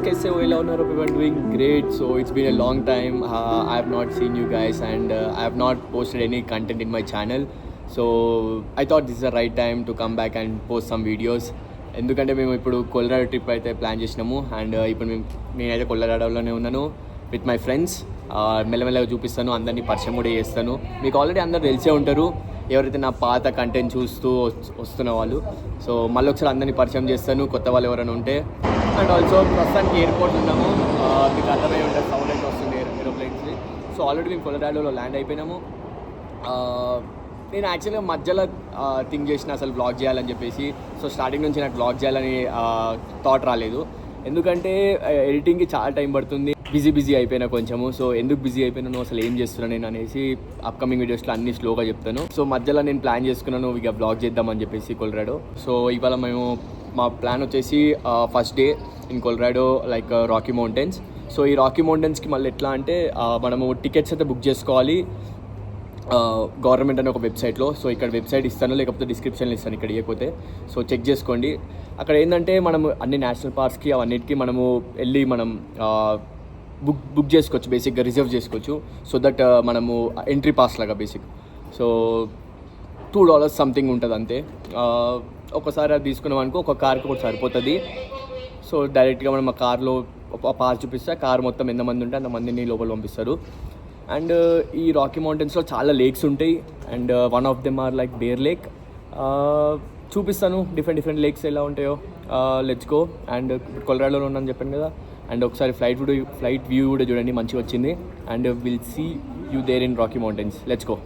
कैसे हो ఎలా ఉన్నారు? We were doing great. So it's been a long time. I have not seen you guys and I have not posted any content in my channel. So I thought this is the right time to come back and post some videos. ఎందుకంటే మేము ఇప్పుడు Colorado trip అయితే plan చేసినాము and ఇప్పుడు నేనైతే కొలరాడోలోనే ఉన్నాను with my friends. మెల్లమెల్లగా చూపిస్తాను, అందరినీ పరిచయం కూడా చేస్తాను. మీకు ఆల్రెడీ అందరు తెలిసే ఉంటారు ఎవరైతే నా పాత కంటెంట్ చూస్తూ వస్తున్న వాళ్ళు. సో మళ్ళీ ఒకసారి అందరినీ పరిచయం చేస్తాను, కొత్త వాళ్ళు ఎవరైనా ఉంటే. అండ్ ఆల్సో ప్రస్తుతానికి ఎయిర్పోర్ట్ ఉన్నాము, మీకు అర్థమై ఉంటుంది సౌండ్ అయితే వస్తుంది ఏరోప్లేన్స్ని. సో ఆల్రెడీ మేము కొలరాడోలో ల్యాండ్ అయిపోయినాము. నేను యాక్చువల్గా మధ్యలో థింక్ చేసిన అసలు బ్లాగ్ చేయాలని చెప్పేసి. సో స్టార్టింగ్ నుంచి నాకు బ్లాగ్ చేయాలని థాట్ రాలేదు, ఎందుకంటే ఎడిటింగ్కి చాలా టైం పడుతుంది, బిజీ అయిపోయినా కొంచెము. సో ఎందుకు బిజీ అయిపోయినాను, అసలు ఏం చేస్తున్నాను నేను అనేసి అప్కమింగ్ వీడియోస్లో అన్ని స్లోగా చెప్తాను. సో మధ్యలో నేను ప్లాన్ చేసుకున్నాను ఇక బ్లాగ్ చేద్దామని చెప్పేసి కొలరాడో. సో ఇవాళ మేము మా ప్లాన్ వచ్చేసి first day in Colorado like Rocky mountains. So ఈ రాకీ మౌంటైన్స్కి మళ్ళీ ఎట్లా అంటే మనము టికెట్స్ అయితే బుక్ చేసుకోవాలి గవర్నమెంట్ అనే ఒక వెబ్సైట్లో. సో ఇక్కడ వెబ్సైట్ ఇస్తాను, లేకపోతే డిస్క్రిప్షన్లో ఇస్తాను ఇక్కడ ఇవ్వకపోతే. సో చెక్ చేసుకోండి. అక్కడ ఏంటంటే మనము అన్ని నేషనల్ పార్క్స్కి అవన్నిటికీ మనము వెళ్ళి మనం బుక్ చేసుకోవచ్చు, బేసిక్గా రిజర్వ్ చేసుకోవచ్చు. సో దట్ మనము ఎంట్రీ పాస్ లాగా బేసిక్. సో $2 సంథింగ్ ఉంటుంది అంతే. ఒకసారి అది తీసుకున్నాం అనుకో ఒక కార్కి కూడా సరిపోతుంది. సో డైరెక్ట్గా మనం ఆ కార్లో పాస్ చూపిస్తే కార్ మొత్తం ఎంతమంది ఉంటే అంతమందిని లోపల పంపిస్తారు. అండ్ ఈ రాకీ మౌంటైన్స్లో చాలా లేక్స్ ఉంటాయి and one of them are like Bear Lake. చూపిస్తాను డిఫరెంట్ లేక్స్ ఎలా ఉంటాయో. Let's go. అండ్ కొలరాడోలో ఉన్నాను చెప్పాను కదా. అండ్ ఒకసారి ఫ్లైట్ వ్యూ కూడా చూడండి, మంచిగా వచ్చింది. And will see you there in Rocky Mountains. Let's go.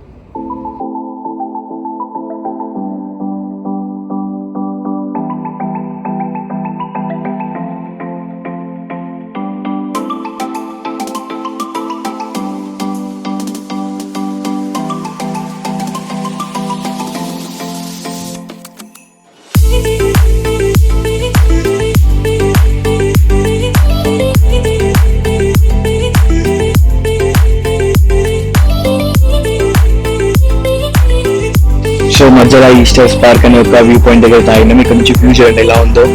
So మధ్యలో ఈస్టర్స్ పార్క్ అనే ఒక వ్యూ పాయింట్ దగ్గర తాగినాం. ఇక్కడ నుంచి వ్యూ చూడండి ఎలా ఉందో.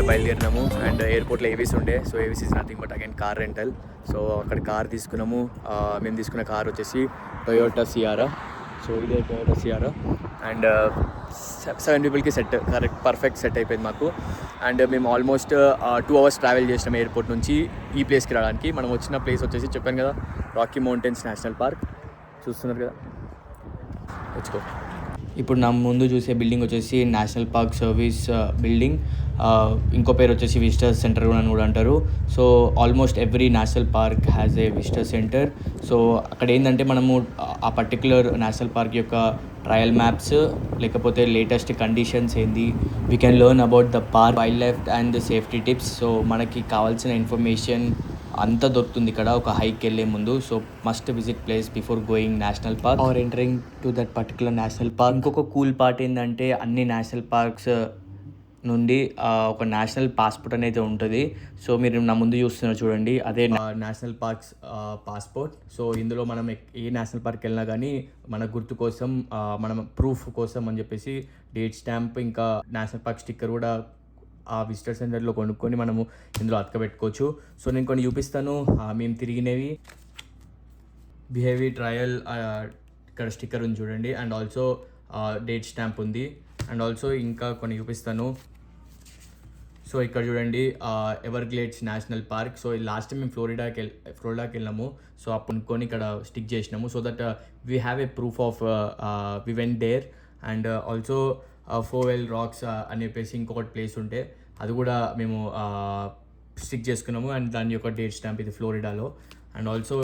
బయలుదేరినాము అండ్ ఎయిర్పోర్ట్లో ఏవీసీ ఉండే. So AVC is nothing but again car rental. So అక్కడ కార్ తీసుకున్నాము. మేము తీసుకున్న కార్ వచ్చేసి టొయోటా సియారా. సో ఇదే టొయోటా సియారా అండ్ 7 పీపుల్కి సెట్, కరెక్ట్ పర్ఫెక్ట్ సెట్ అయిపోయింది మాకు. అండ్ మేము ఆల్మోస్ట్ 2 hours ట్రావెల్ చేసినాం ఎయిర్పోర్ట్ నుంచి ఈ ప్లేస్కి రావడానికి. మనం వచ్చిన ప్లేస్ వచ్చేసి చెప్పాను కదా రాకీ మౌంటైన్స్ నేషనల్ పార్క్. చూస్తున్నారు కదా, వచ్చుకో. ఇప్పుడు నా ముందు చూసే బిల్డింగ్ వచ్చేసి నేషనల్ పార్క్ సర్వీస్ బిల్డింగ్. ఇంకో పేరు వచ్చేసి విజిటర్ సెంటర్ అని కూడా అంటారు. So almost every national park has a visitor centre. So అక్కడ ఏంటంటే మనము ఆ పర్టికులర్ నేషనల్ పార్క్ యొక్క ట్రయల్ మ్యాప్స్ లేకపోతే లేటెస్ట్ కండిషన్స్ ఏంది, we can learn about the park, wild life and the safety tips. So మనకి కావాల్సిన ఇన్ఫర్మేషన్ అంతా దొరుకుతుంది ఇక్కడ ఒక హైక్ వెళ్ళే ముందు. So must visit place before going national park or entering to that particular national park. ఇంకొక కూల్ పార్ట్ ఏంటంటే అన్ని నేషనల్ పార్క్స్ నుండి ఒక నేషనల్ పాస్పోర్ట్ అనేది ఉంటుంది. సో మీరు నా ముందు చూస్తున్నారు చూడండి, అదే నేషనల్ పార్క్స్ పాస్పోర్ట్. సో ఇందులో మనం ఏ నేషనల్ పార్క్ వెళ్ళినా కానీ మన గుర్తు కోసం, మనం ప్రూఫ్ కోసం అని చెప్పేసి డేట్ స్టాంప్ ఇంకా నేషనల్ పార్క్ స్టిక్కర్ కూడా ఆ విజిటర్ సెంటర్లో కొనుక్కొని మనము ఇందులో అతకబెట్టుకోవచ్చు. సో నేను కొన్ని చూపిస్తాను మేము తిరిగినవి. బిహేవియర్ ట్రయల్ ఇక్కడ స్టిక్కర్ ఉంది చూడండి, అండ్ ఆల్సో డేట్ స్టాంప్ ఉంది, అండ్ ఆల్సో ఇంకా కొన్ని చూపిస్తాను. సో ఇక్కడ చూడండి Everglades National Park. So last time మేము ఫ్లోరిడాకి వెళ్ళినాము. సో అప్పుడు కొని ఇక్కడ స్టిక్ చేసినాము so that we have a proof of we went there. And also ఫోవెల్ రాక్స్ అని చెప్పేసి ఇంకొకటి ప్లేస్ ఉంటే అది కూడా మేము స్టిక్ చేసుకున్నాము. అండ్ దాని యొక్క డేట్ స్టాంప్ ఇది ఫ్లోరిడాలో. అండ్ ఆల్సో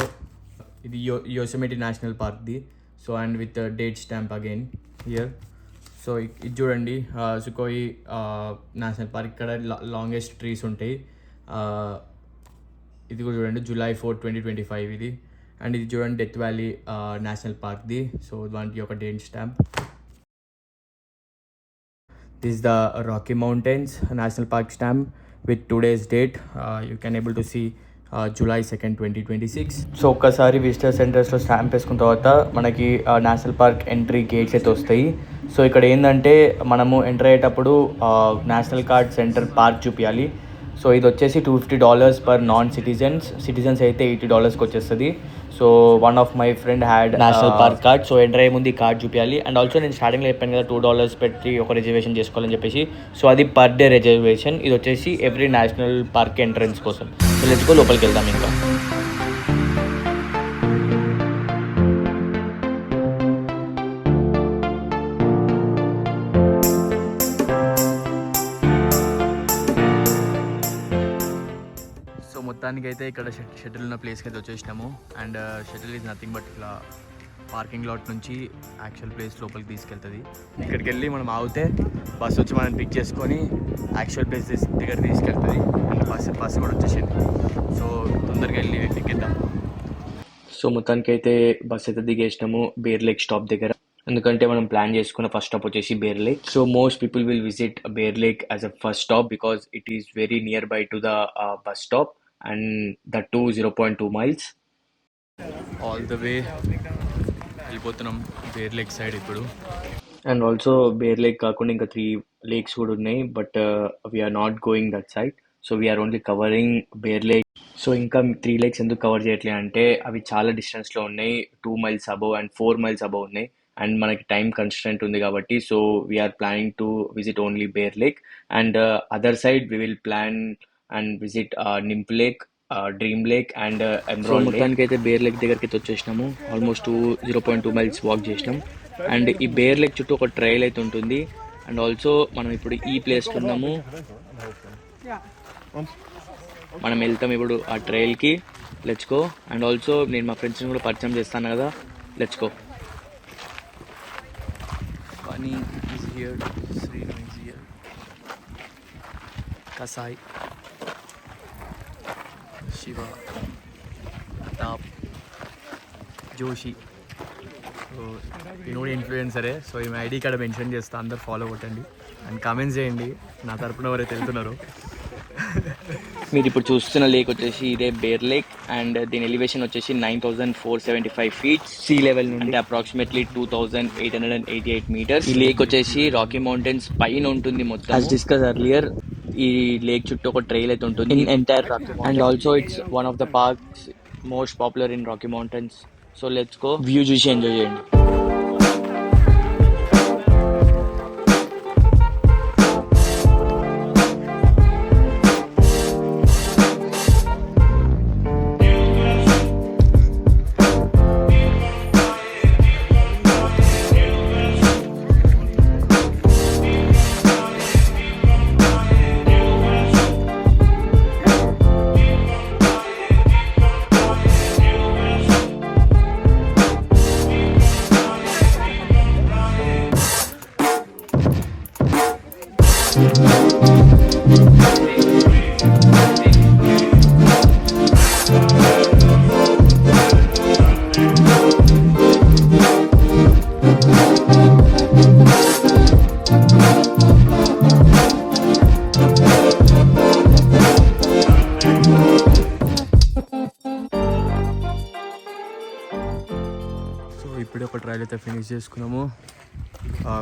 ఇది యోసెమిటీ నేషనల్ పార్క్ది. So and with date stamp again here. So ఇది చూడండి సుకోయి నేషనల్ పార్క్. ఇక్కడ లాంగెస్ట్ ట్రీస్ ఉంటాయి. ఇది కూడా చూడండి July 4, 2025 ఇది. అండ్ ఇది చూడండి డెత్ వ్యాలీ నేషనల్ పార్క్ది. సో దానికి ఒక date stamp. This is the Rocky Mountains National Park stamp with today's date. You can able to see July 2nd, 2026. So ఒక్కసారి విజిటర్ సెంటర్స్లో స్టాంప్ వేసుకున్న తర్వాత మనకి నేషనల్ పార్క్ ఎంట్రీ గేట్స్ అయితే వస్తాయి. సో ఇక్కడ ఏంటంటే మనము ఎంటర్ అయ్యేటప్పుడు నేషనల్ కార్డ్ సెంటర్ పార్క్ చూపించాలి. సో ఇది వచ్చేసి $250 పర్ నాన్ సిటిజన్స్ అయితే $80కి వచ్చేస్తుంది. So one of my friend had national park card. So enter అయ్యే ముందు ఈ కార్డ్ చూపించాలి. అండ్ ఆల్సో నేను స్టార్టింగ్లో చెప్పాను కదా $2 పెట్టి ఒక రిజర్వేషన్ చేసుకోవాలని చెప్పేసి. సో అది పర్ డే రిజర్వేషన్. ఇది వచ్చేసి ఎవ్రీ నేషనల్ పార్క్ ఎంట్రన్స్ కోసం. సో లెట్స్ గో, లోపలికి వెళ్దాం ఇంకా. మొత్తానికైతే ఇక్కడ షటిల్ ఉన్న ప్లేస్కి అయితే వచ్చేసినాము. And shuttle is nothing but ఇలా పార్కింగ్ లాట్ నుంచి యాక్చువల్ ప్లేస్ లోపలికి తీసుకెళ్తుంది. ఇక్కడికి వెళ్ళి మనం ఆగితే బస్సు వచ్చి మనం పిక్ చేసుకొని యాక్చువల్ ప్లేస్ దగ్గర తీసుకెళ్తుంది. అండ్ బస్సు కూడా వచ్చేసింది. సో తొందరగా వెళ్ళి ఎక్కిద్దాం. సో మొత్తానికైతే బస్సు అయితే దిగేసినాము బేర్ లేక్ స్టాప్ దగ్గర. ఎందుకంటే మనం ప్లాన్ చేసుకున్న ఫస్ట్ స్టాప్ వచ్చేసి Bear Lake. So most people will visit Bear Lake as a first stop because it is very near by to the bus stop. And the 0.2 miles all the way వెళ్ళిపోతున్నాం Bear Lake side ఇప్పుడు. And also Bear Lake కాకుండా ఇంకా 3 lakes కూడా ఉన్నాయి. But we're not going that side. So we're only covering Bear Lake. So ఇంకా 3 lakes ఎందుకు cover చేయట్లేదు అంటే అవి చాలా డిస్టెన్స్లో ఉన్నాయి. 2 miles above and 4 miles above ఉన్నాయి. అండ్ మనకి టైం కన్స్ట్రెంట్ ఉంది కాబట్టి so we're planning to visit only Bear Lake. And other side we will plan and visit Nymph Lake, Dream Lake and Emerald. మొత్తానికి అయితే బేర్ లేక్ దగ్గరికి అయితే వచ్చేసినాము. Almost 0.2 miles walk చేసినాం. అండ్ ఈ బేర్ లేక్ చుట్టూ ఒక ట్రైల్ అయితే ఉంటుంది. అండ్ ఆల్సో మనం ఇప్పుడు ఈ ప్లేస్లో ఉన్నాము. మనం వెళ్తాం ఇప్పుడు ఆ ట్రైల్కి. Let's go. అండ్ ఆల్సో నేను మా ఫ్రెండ్స్ని కూడా పరిచయం చేస్తాను కదా. Let's go. Bunny is here, Srinu is here, Kasai, Shiva, Atap, Joshi. So ఈయన ఇన్ఫ్లుయెన్సరే. సో ఈ ఐడి ఇక్కడ మెన్షన్ చేస్తా, అందరు ఫాలో కొట్టండి అండ్ కామెంట్స్ చేయండి నా తరపున ఎవరైతే వెళ్తున్నారో. మీరు ఇప్పుడు చూస్తున్న లేక్ వచ్చేసి ఇదే బేర్ లేక్. అండ్ దీని ఎలివేషన్ వచ్చేసి 9,475 feet సీ లెవెల్ నుండి అప్రాక్సిమేట్లీ 2,888 meters. ఈ లేక్ వచ్చేసి రాకీ మౌంటైన్స్ పైన ఉంటుంది మొత్తం. యాజ్ డిస్కస్ ఎర్లియర్ ఈ లేక్ చుట్టూ ఒక ట్రైల్ అయితే ఉంటుంది in entire Rocky. And also it's one of the parks most popular in Rocky mountains. So let's go, view చూసి ఎంజాయ్ చేయండి. ఇప్పుడే ఒక ట్రయల్ అయితే ఫినిష్ చేసుకున్నాము.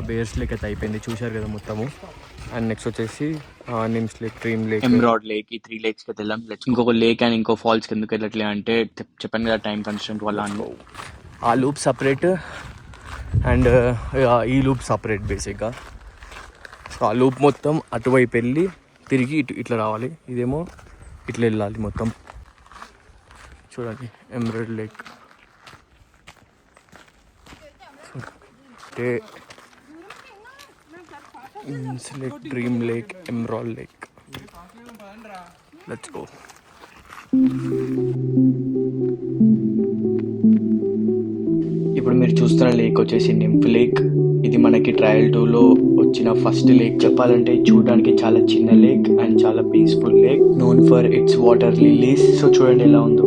బేర్స్ లేక్ అయితే అయిపోయింది, చూశారు కదా మొత్తము. అండ్ నెక్స్ట్ వచ్చేసి NIMS lake, Dream lake, emerald lake, ఈ 3 లేక్స్కి అయితే వెళ్ళాం. ఇంకొక లేక్ అండ్ ఇంకో ఫాల్స్కి ఎందుకు వెళ్ళట్లే అంటే చెప్పాను కదా టైం కన్స్టెంట్ వల్ల. ఆ లూప్ సపరేట్ అండ్ ఈ లూప్ సపరేట్ బేసిక్గా. సో ఆ లూప్ మొత్తం అటువైపు వెళ్ళి తిరిగి ఇట్లా రావాలి, ఇదేమో ఇట్లా వెళ్ళాలి మొత్తం. చూడండి emerald lake. select Dream Lake, Emerald Lake. Let's go. ఇప్పుడు మీరు చూస్తున్న లేక్ వచ్చేసి నింఫ్ లేక్. ఇది మనకి ట్రయల్ 2లో వచ్చిన ఫస్ట్ లేక్. చెప్పాలంటే చూడడానికి చాలా చిన్న లేక్ అండ్ చాలా peaceful lake, known for it's water lilies. So చూడండి ఎలా ఉందో.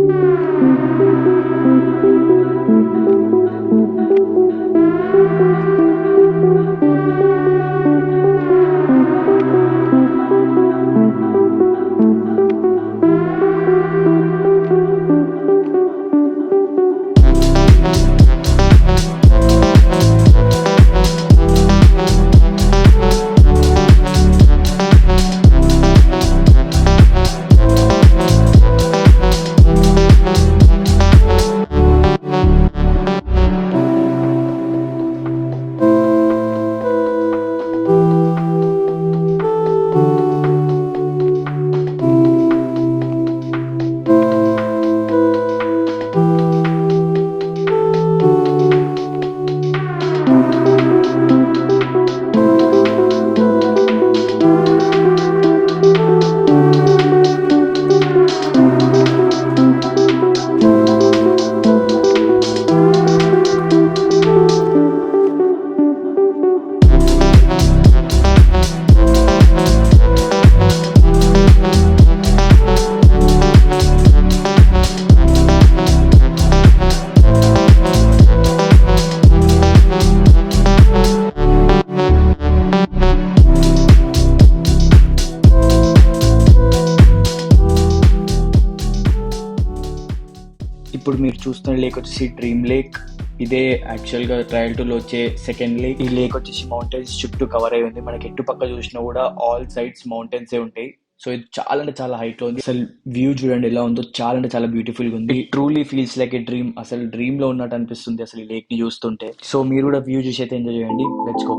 ఇప్పుడు మీరు చూస్తున్న లేక్ వచ్చేసి డ్రీమ్ లేక్. ఇదే యాక్చువల్గా ట్రయల్ 2లో వచ్చే సెకండ్ లేక్. ఈ లేక్ వచ్చేసి మౌంటైన్స్ చుట్టూ కవర్ అయి ఉంది. మనకి ఎటు పక్క చూసినా కూడా ఆల్ సైడ్స్ మౌంటైన్స్ ఉంటాయి. సో ఇది చాలా అంటే చాలా హైట్ లో ఉంది. అసలు వ్యూ చూడండి ఎలా ఉందో, చాలా అంటే చాలా బ్యూటిఫుల్ గా ఉంది. ట్రూలీ ఫీల్స్ లైక్ ఏ డ్రీమ్. అసలు డ్రీమ్ లో ఉన్నట్టు అనిపిస్తుంది అసలు ఈ లేక్ ని చూస్తుంటే. సో మీరు కూడా వ్యూ చూసి అయితే ఎంజాయ్ చేయండి. Let's go.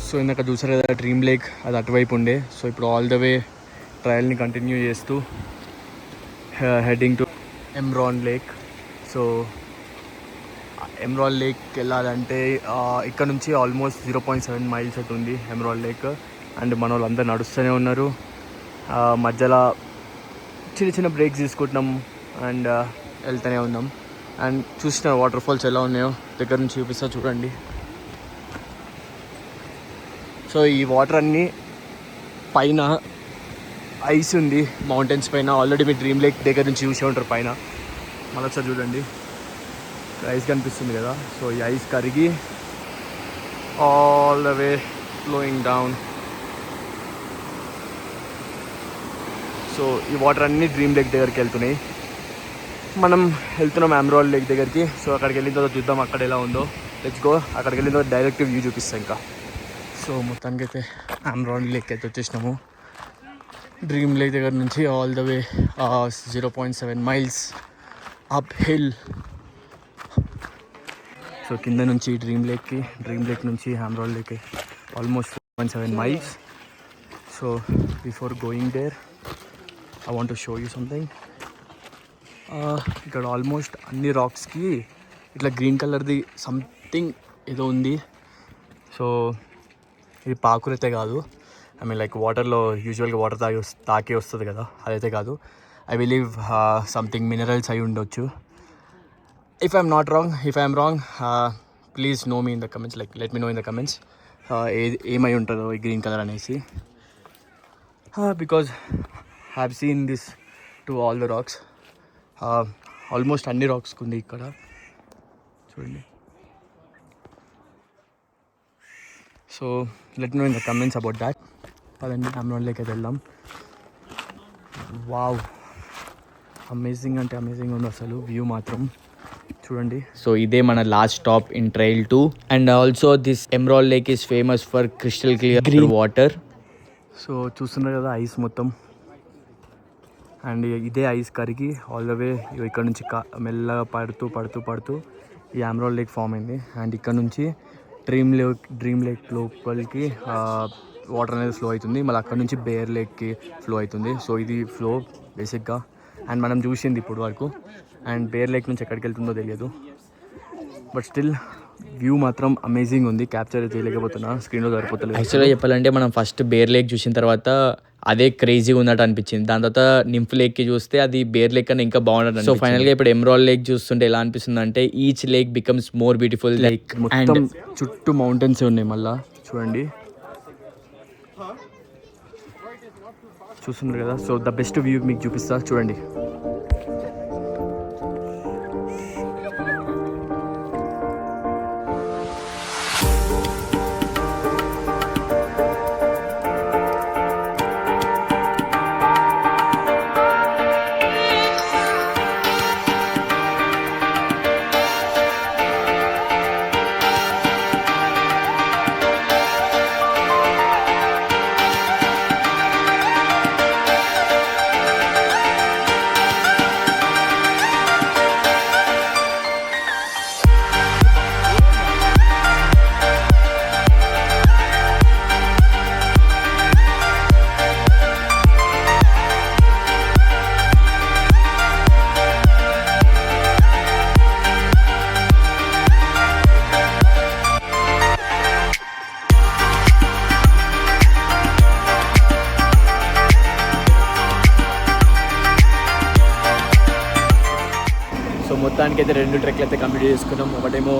సో ఇందాక చూసారు కదా డ్రీమ్ లేక్, అది అటువైపు ఉండే. సో ఇప్పుడు ఆల్ ద వే ట్రయల్ని కంటిన్యూ చేస్తూ heading to Emerald Lake. So Emerald Lake వెళ్ళాలంటే ఇక్కడ నుంచి ఆల్మోస్ట్ 0.7 మైల్స్ అవుతుంది ఎమ్రాన్ లేక్. అండ్ మన వాళ్ళందరూ నడుస్తూనే ఉన్నారు. మధ్యలో చిన్న చిన్న బ్రేక్స్ తీసుకుంటున్నాం అండ్ వెళ్తూనే ఉన్నాం. అండ్ చూసిన వాటర్ ఫాల్స్ ఎలా ఉన్నాయో దగ్గర నుంచి చూపిస్తా చూడండి. సో ఈ వాటర్ అన్నీ పైన ఐస్ ఉంది మౌంటైన్స్ పైన. ఆల్రెడీ మీ డ్రీమ్ లేక్ దగ్గర నుంచి చూసే ఉంటారు పైన. మళ్ళీ ఒకసారి చూడండి, ఐస్ కనిపిస్తుంది కదా. సో ఈ ఐస్ కరిగి all the way flowing down. So ఈ వాటర్ అన్నీ డ్రీమ్ లేక్ దగ్గరికి వెళ్తున్నాయి. మనం వెళ్తున్నాం ఎమరాల్డ్ లేక్ దగ్గరికి. సో అక్కడికి వెళ్ళిన తర్వాత చూద్దాం అక్కడ ఎలా ఉందో. Let's go. అక్కడికి వెళ్ళిన తర్వాత డైరెక్ట్ వ్యూ చూపిస్తాం ఇంకా. సో మొత్తానికి అయితే ఎమరాల్డ్ లేక్ అయితే వచ్చేసినాము. డ్రీమ్ లేక్ దగ్గర నుంచి all the way 0.7 miles up hill. So కింద నుంచి డ్రీమ్ లేక్ నుంచి Emerald Lake almost 4.7 miles. So before going there I want to show you something. ఇక్కడ ఆల్మోస్ట్ అన్ని రాక్స్కి ఇట్లా గ్రీన్ కలర్ది సంథింగ్ ఏదో ఉంది. సో ఇది పాకురైతే కాదు, ఐ మీన్ లైక్ వాటర్లో యూజువల్గా వాటర్ తాకి వస్తుంది కదా, అదైతే కాదు. ఐ బిలీవ్ సంథింగ్ మినరల్స్ అయి ఉండొచ్చు. If I'm not wrong, if I'm wrong please know me in the comments, like let me know in the comments ఏమై ఉంటుందో ఈ గ్రీన్ కలర్ అనేసి. Because I have seen this to all the rocks. Almost అన్ని రాక్స్కి ఉంది ఇక్కడ చూడండి. So let me know in the comments about that. పదండి ఎమరాల్డ్ లేక్ అయితే వెళ్దాం. వావ్, అమేజింగ్ అంటే అమేజింగ్ ఉంది అసలు వ్యూ మాత్రం చూడండి. సో ఇదే మన last stop in trail 2. And also this emerald lake is famous for crystal clear green water. So చూస్తున్నారు కదా ఐస్ మొత్తం, అండ్ ఇదే ఐస్ కరిగి ఆల్ ద వే ఇక్కడ నుంచి మెల్లగా పడుతూ ఈ ఆమ్రాల్ లేక్ ఫామ్ అయింది. అండ్ ఇక్కడ నుంచి డ్రీమ్ లేక్ లోపలికి వాటర్ అనేది ఫ్లో అవుతుంది. మళ్ళీ అక్కడ నుంచి బేర్ లేక్కి ఫ్లో అవుతుంది. సో ఇది ఫ్లో బేసిక్గా, అండ్ మనం చూసింది ఇప్పుడు వరకు. అండ్ బేర్ లేక్ నుంచి ఎక్కడికి వెళ్తుందో తెలియదు, బట్ స్టిల్ వ్యూ మాత్రం అమేజింగ్ ఉంది. క్యాప్చర్ చేయలేకపోతున్నా, స్క్రీన్లో సరిపోతలేదు. యాక్చువల్గా చెప్పాలంటే మనం ఫస్ట్ బేర్ లేక్ చూసిన తర్వాత అదే క్రేజీగా ఉన్నట్టు అనిపించింది. దాని తర్వాత నింఫ్ లేక్కి చూస్తే అది బేర్ లేక్ కన్నా ఇంకా బాగుంటుంది. సో ఫైనల్గా ఇప్పుడు ఎమరాల్డ్ లేక్ చూస్తుంటే ఎలా అనిపిస్తుంది అంటే each lake becomes more beautiful. Like మొత్తం చుట్టూ మౌంటైన్స్ ఉన్నాయి. మళ్ళీ చూడండి, చూస్తున్నారు కదా. సో ద బెస్ట్ వ్యూ మీకు చూపిస్తా చూడండి. సో మొత్తానికి అయితే 2 ట్రెక్లు అయితే కంప్లీట్ చేసుకున్నాం. ఒకటేమో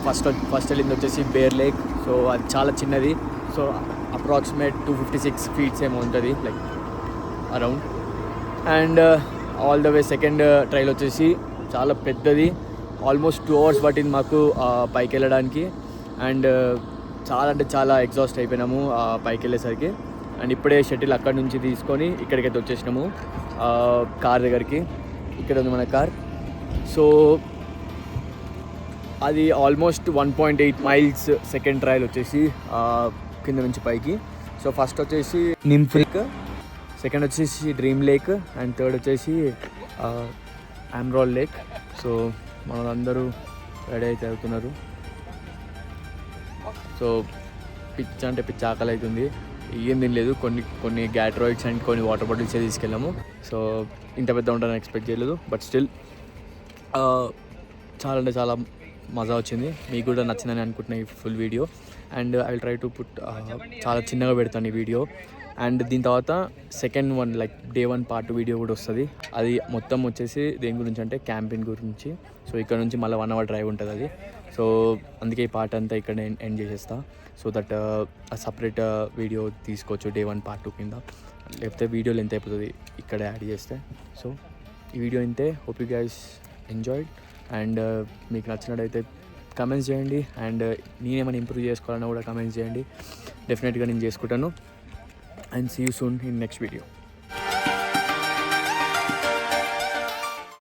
ఫస్ట్ వెళ్ళింది వచ్చేసి బేర్ లేక్. సో అది చాలా చిన్నది. సో అప్రాక్సిమేట్ 256 feet ఏమో ఉంటుంది, like around. And all the way second trail వచ్చేసి చాలా పెద్దది, ఆల్మోస్ట్ 2 hours పట్టింది మాకు పైకి వెళ్ళడానికి. అండ్ చాలా అంటే చాలా ఎగ్జాస్ట్ అయిపోయినాము పైకి వెళ్ళేసరికి. అండ్ ఇప్పుడే షటిల్ అక్కడి నుంచి తీసుకొని ఇక్కడికైతే వచ్చేసినాము కార్ దగ్గరికి. ఇక్కడ ఉంది మన కార్. సో అది ఆల్మోస్ట్ 1.8 miles సెకండ్ ట్రయల్ వచ్చేసి కింద నుంచి పైకి. సో ఫస్ట్ వచ్చేసి నింఫ్ లేక్, సెకండ్ వచ్చేసి డ్రీమ్ లేక్, అండ్ థర్డ్ వచ్చేసి ఆమ్రాల్ లేక్. సో మనందరూ రెడీ అయితే అవుతున్నారు. సో పిచ్చి ఆకలి అవుతుంది. ఏం తినలేదు, కొన్ని గ్యాట్రాయిడ్స్ అండ్ కొన్ని వాటర్ బాటిల్స్ తీసుకెళ్ళాము. సో ఇంత పెద్ద ఉంటుందని ఎక్స్పెక్ట్ చేయలేదు, బట్ స్టిల్ చాలా అంటే చాలా మజా వచ్చింది. మీకు కూడా నచ్చిందని అనుకుంటున్నా ఈ full video. And I will try to put చాలా చిన్నగా పెడతాను ఈ వీడియో. అండ్ దీని తర్వాత second one like day 1 part 2 video కూడా వస్తుంది. అది మొత్తం వచ్చేసి దేని గురించి అంటే క్యాంపింగ్ గురించి. సో ఇక్కడ నుంచి మళ్ళీ 1 hour డ్రైవ్ ఉంటుంది అది. సో అందుకే ఈ పార్ట్ అంతా ఇక్కడ ఎండ్ చేసేస్తా. సో దట్ సపరేట్ వీడియో తీసుకోవచ్చు డే 1 part 2 కింద, లేకపోతే వీడియో లెంత్ అయిపోతుంది ఇక్కడ యాడ్ చేస్తే. సో ఈ వీడియో ఇంతే. Hope you guys enjoyed. And మీకు నచ్చినట్టయితే కమెంట్స్ చేయండి. అండ్ నేనేమైనా ఇంప్రూవ్ చేసుకోవాలన్నా కూడా కమెంట్స్ చేయండి. డెఫినెట్గా నేను చేసుకుంటాను. And see you soon in next video.